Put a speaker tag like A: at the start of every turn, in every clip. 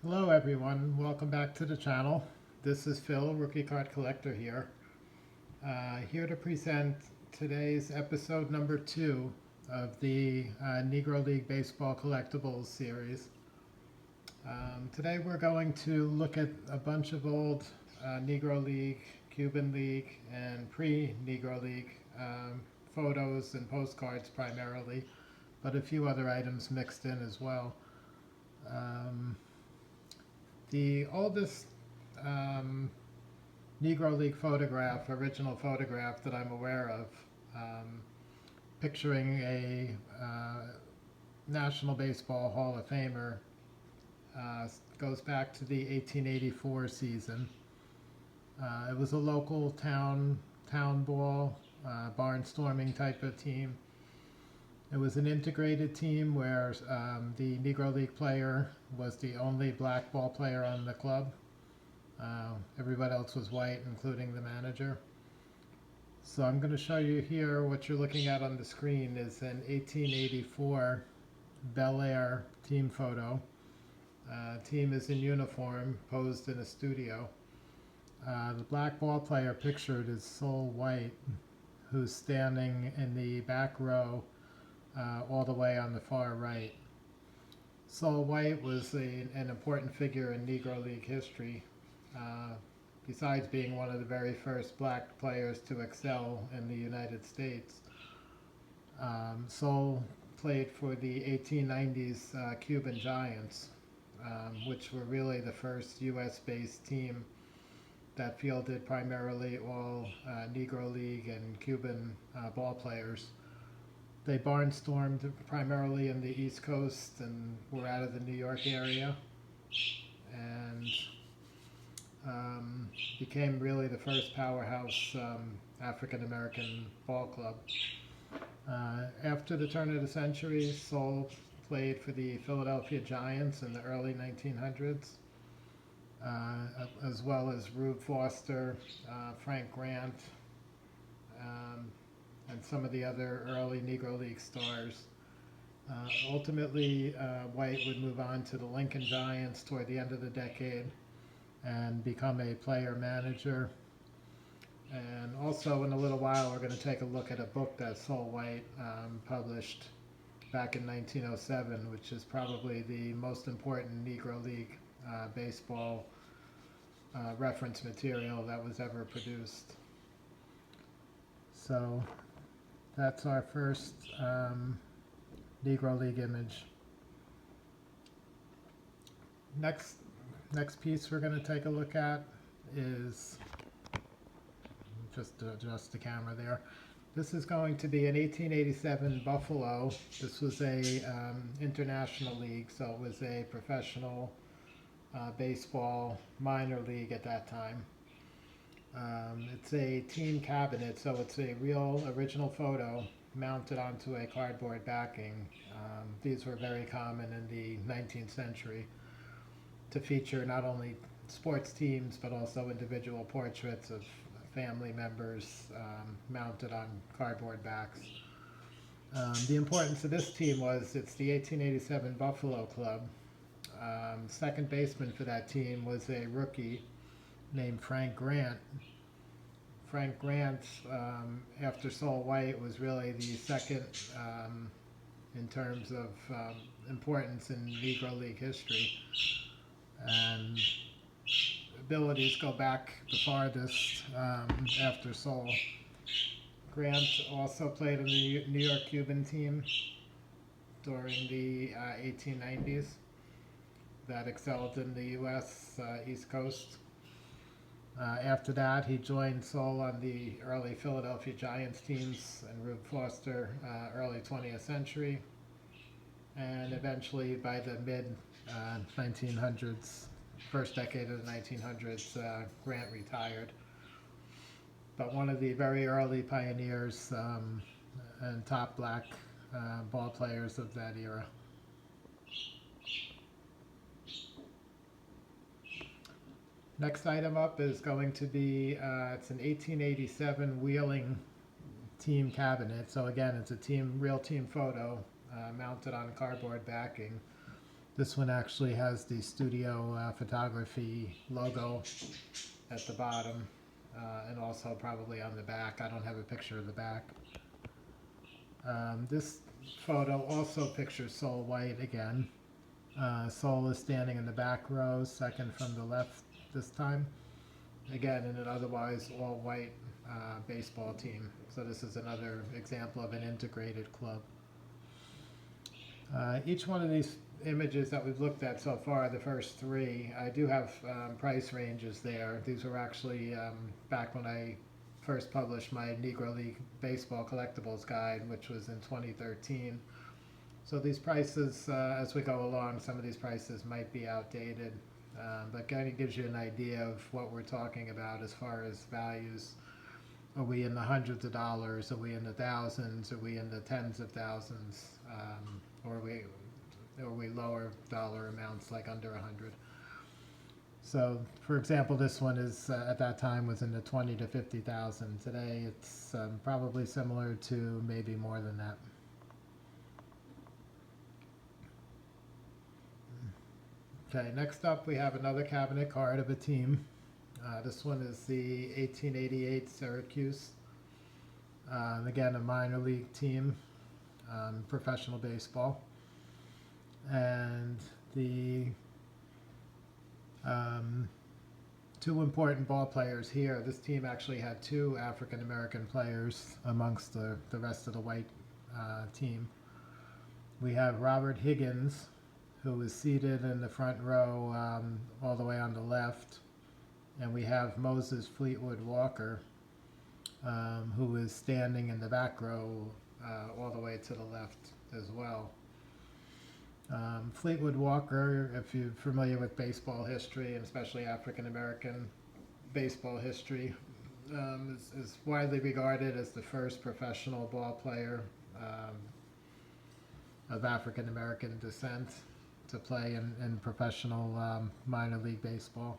A: Hello everyone, welcome back to the channel. This is Phil, Rookie Card Collector here. Here to present today's episode number 2 of the Negro League Baseball Collectibles series. Today we're going to look at a bunch of old Negro League, Cuban League, and pre-Negro League photos and postcards primarily, but a few other items mixed in as well. The oldest Negro League photograph, original photograph that I'm aware of, picturing a National Baseball Hall of Famer, goes back to the 1884 season. It was a local town ball, barnstorming type of team. It was an integrated team where the Negro League player was the only black ball player on the club. Everybody else was white, including the manager. So I'm going to show you here what you're looking at on the screen is an 1884 Bel Air team photo. Team is in uniform, posed in a studio. The black ball player pictured is Sol White, who's standing in the back row all the way on the far right. Sol White was an important figure in Negro League history, besides being one of the very first black players to excel in the United States. Sol played for the 1890s Cuban Giants, which were really the first U.S.-based team that fielded primarily all Negro League and Cuban ball players. They barnstormed primarily in the East Coast and were out of the New York area, and became really the first powerhouse African-American ball club. After the turn of the century, Sol played for the Philadelphia Giants in the early 1900s, as well as Rube Foster, Frank Grant, and some of the other early Negro League stars. Ultimately, White would move on to the Lincoln Giants toward the end of the decade and become a player manager. And also in a little while we're going to take a look at a book that Sol White published back in 1907, which is probably the most important Negro League baseball reference material that was ever produced. So that's our first Negro League image. Next piece we're going to take a look at is, just to adjust the camera there, this is going to be an 1887 Buffalo. This was a international league, so it was a professional baseball minor league at that time. It's a team cabinet, so it's a real original photo mounted onto a cardboard backing. These were very common in the 19th century to feature not only sports teams but also individual portraits of family members mounted on cardboard backs. The importance of this team was it's the 1887 Buffalo Club. Second baseman for that team was a rookie named Frank Grant. Frank Grant, after Sol White, was really the second in terms of importance in Negro League history. And abilities go back the farthest after Sol. Grant also played in the New York Cuban team during the 1890s that excelled in the U.S. East Coast. After that, he joined Sol on the early Philadelphia Giants teams and Rube Foster early 20th century. And eventually, by the mid-1900s, first decade of the 1900s, Grant retired. But one of the very early pioneers and top black ball players of that era. Next item up is going to be, it's an 1887 Wheeling team cabinet. So again, it's a real team photo mounted on cardboard backing. This one actually has the studio photography logo at the bottom, and also probably on the back. I don't have a picture of the back. This photo also pictures Sol White again. Sol is standing in the back row, second from the left this time. Again, in an otherwise all-white baseball team. So this is another example of an integrated club. Each one of these images that we've looked at so far, the first three, I do have price ranges there. These were actually back when I first published my Negro League Baseball Collectibles Guide, which was in 2013. So these prices, as we go along, some of these prices might be outdated, but kind of gives you an idea of what we're talking about as far as values. Are we in the hundreds of dollars? Are we in the thousands? Are we in the tens of thousands? Or are we lower dollar amounts, like under 100? So, for example, this one is at that time was in the 20 to 50,000. Today, it's probably similar to maybe more than that. Okay, next up we have another cabinet card of a team. This one is the 1888 Syracuse. Again, a minor league team, professional baseball. And the two important ball players here. This team actually had two African American players amongst the rest of the white team. We have Robert Higgins, who is seated in the front row all the way on the left. And we have Moses Fleetwood Walker, who is standing in the back row all the way to the left as well. Fleetwood Walker, if you're familiar with baseball history, and especially African American baseball history, is widely regarded as the first professional ball player of African American descent to play in professional minor league baseball.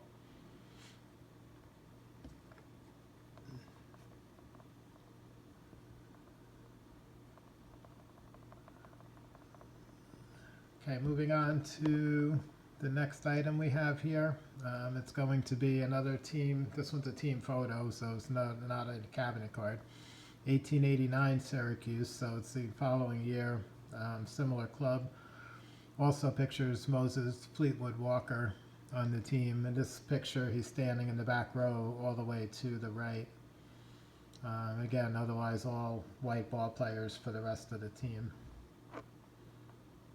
A: Okay, moving on to the next item we have here. It's going to be another team. This one's a team photo, so it's not a cabinet card. 1889 Syracuse, so it's the following year. Similar club. Also pictures Moses Fleetwood Walker on the team. In this picture, he's standing in the back row all the way to the right. Again, otherwise all white ball players for the rest of the team.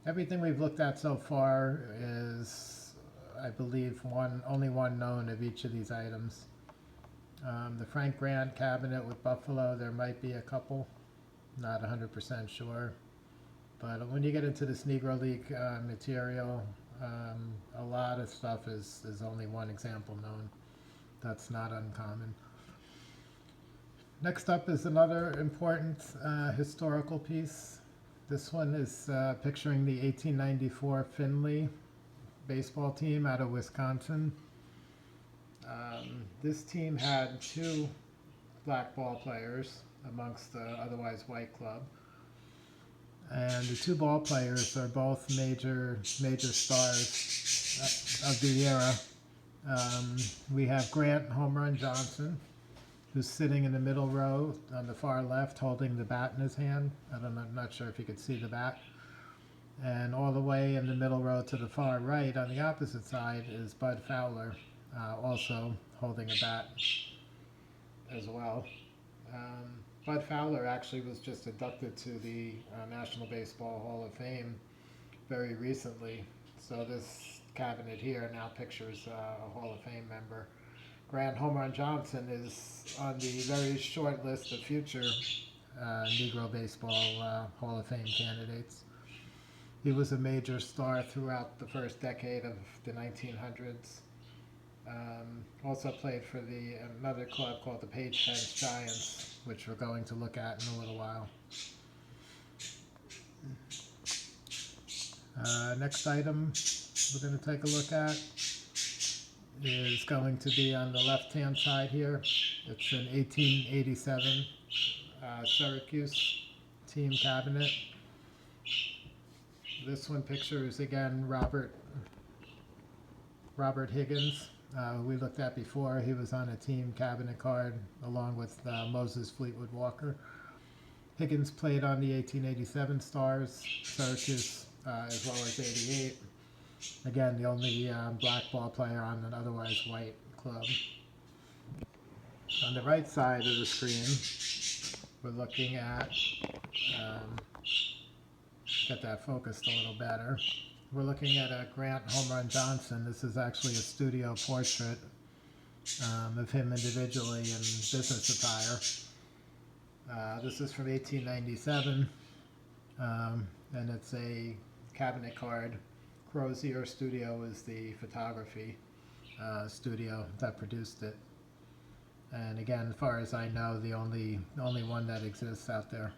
A: Everything we've looked at so far is, I believe, only one known of each of these items. The Frank Grant cabinet with Buffalo, there might be a couple, not 100% sure. But when you get into this Negro League material, a lot of stuff is only one example known. That's not uncommon. Next up is another important historical piece. This one is picturing the 1894 Findlay baseball team out of Wisconsin. This team had two black ball players amongst the otherwise white club. And the two ball players are both major stars of the era. We have Grant Home Run Johnson, who's sitting in the middle row on the far left holding the bat in his hand. I'm not sure if you could see the bat. And all the way in the middle row to the far right on the opposite side is Bud Fowler, also holding a bat as well. Bud Fowler actually was just inducted to the National Baseball Hall of Fame very recently. So this cabinet here now pictures a Hall of Fame member. Grant Home Run Johnson is on the very short list of future Negro Baseball Hall of Fame candidates. He was a major star throughout the first decade of the 1900s. Also played for another club called the Page Fence Giants, which we're going to look at in a little while. Next item we're going to take a look at is going to be on the left-hand side here. It's an 1887 Syracuse team cabinet. This one pictures again Robert Higgins. We looked at before. He was on a team cabinet card along with Moses Fleetwood Walker. Higgins played on the 1887 Stars, Syracuse, as well as 88. Again, the only black ball player on an otherwise white club. On the right side of the screen, we're looking at, get that focused a little better. We're looking at a Grant Home Run Johnson. This is actually a studio portrait of him individually in business attire. This is from 1897, and it's a cabinet card. Crozier Studio is the photography studio that produced it. And again, as far as I know, the only one that exists out there.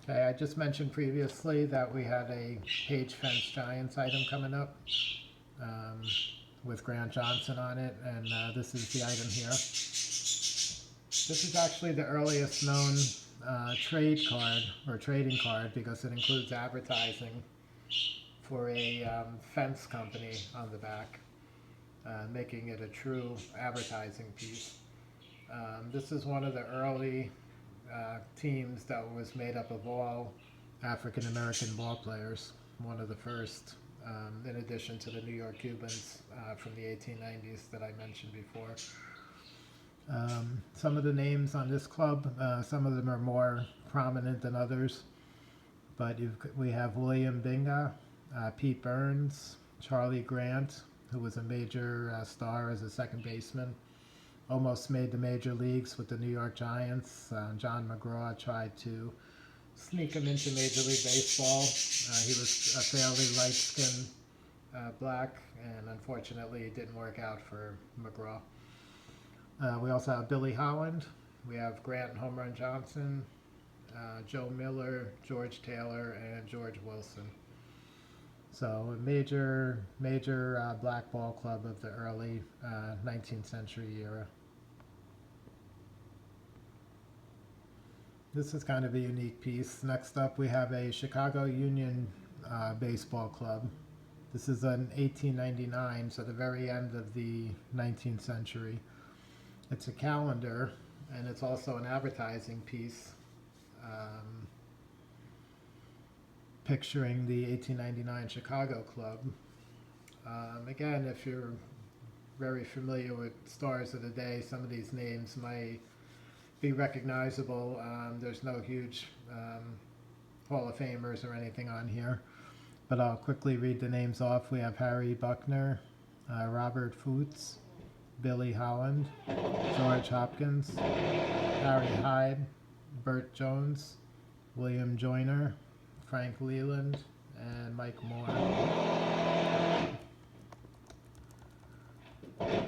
A: Okay, I just mentioned previously that we had a Page Fence Giants item coming up with Grant Johnson on it, and this is the item here. This is actually the earliest known trade card, or trading card, because it includes advertising for a fence company on the back, making it a true advertising piece. This is one of the early teams that was made up of all African American ball players, one of the first, in addition to the New York Cubans from the 1890s that I mentioned before. Some of the names on this club, some of them are more prominent than others, but we have William Binga, Pete Burns, Charlie Grant, who was a major star as a second baseman, almost made the major leagues with the New York Giants. John McGraw tried to sneak him into Major League Baseball. He was a fairly light-skinned black, and unfortunately it didn't work out for McGraw. We also have Billy Holland. We have Grant Home Run Johnson, Joe Miller, George Taylor, and George Wilson. So a major black ball club of the early 19th century era. This is kind of a unique piece. Next up we have a Chicago Union baseball club. This is an 1899, so the very end of the 19th century. It's a calendar, and it's also an advertising piece picturing the 1899 Chicago club. Again, if you're very familiar with stars of the day, some of these names might be recognizable. There's no huge Hall of Famers or anything on here, but I'll quickly read the names off. We have Harry Buckner, Robert Foots, Billy Holland, George Hopkins, Harry Hyde, Burt Jones, William Joyner, Frank Leland, and Mike Moore. Okay.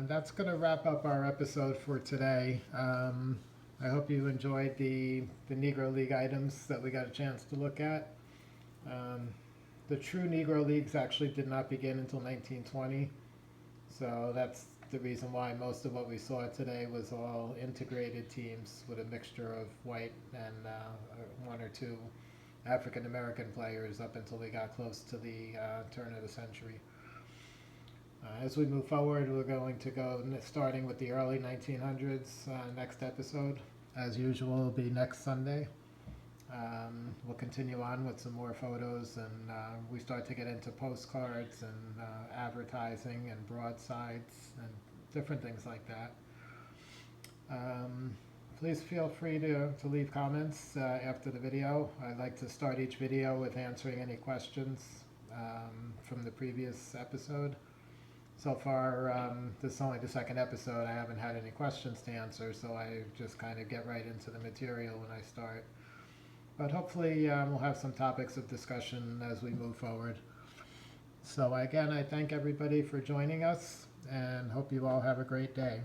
A: That's going to wrap up our episode for today. I hope you enjoyed the Negro League items that we got a chance to look at. The true Negro Leagues actually did not begin until 1920, so that's the reason why most of what we saw today was all integrated teams with a mixture of white and one or two African American players up until we got close to the turn of the century. As we move forward, we're going to go starting with the early 1900s. Next episode, as usual, will be next Sunday. We'll continue on with some more photos, and we start to get into postcards and advertising and broadsides and different things like that. Please feel free to leave comments after the video. I'd like to start each video with answering any questions from the previous episode. So far, this is only the second episode. I haven't had any questions to answer, so I just kind of get right into the material when I start. But hopefully we'll have some topics of discussion as we move forward. So again, I thank everybody for joining us and hope you all have a great day.